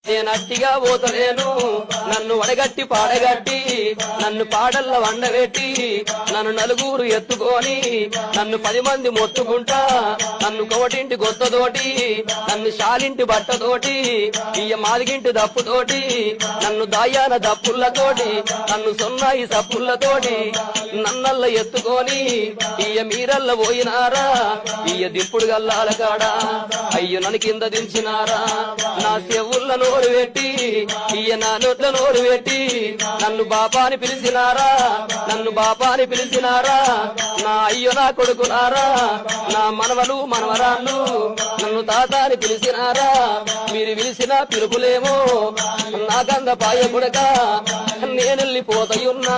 నేనట్టిగా పోతలేను నన్ను వడగట్టి పాడగట్టి నన్ను పాడల్ల వండబెట్టి నన్ను నలుగురు ఎత్తుకొని నన్ను 10 మంది మొత్తుకుంటా నన్ను కోటింటి గొత్తతోటి నన్ను శాలింటి బట్టతోటి ఇయ్య మాదిగింటి దప్పుతోటి నన్ను దాయాన దప్పులతోటి నన్ను సొన్నాయి సప్పులతోటి నన్నల్ల ఎత్తుకొని ఇయ్య మీరల్ల పోయినారా ఇయ్య దింపుడు గల్లాల కాడా అయ్యో నన్ను కింద దించినారా నా చెవుల్ల నోరు పెట్టి ఇయ్య నా నోట్ల నోరు పెట్టి నన్ను బాపాని పిలిచినారా నన్ను బాపాని పిలిచినారా నా అయ్యో నా కొడుకునారా నా మనవలు మనవరాళ్ళు నన్ను తాతాని పిలిచినారా మీరు పిలిచిన పిలుపులేమో నాకంద పాయ కొడక నేనెళ్ళిపోతయున్నా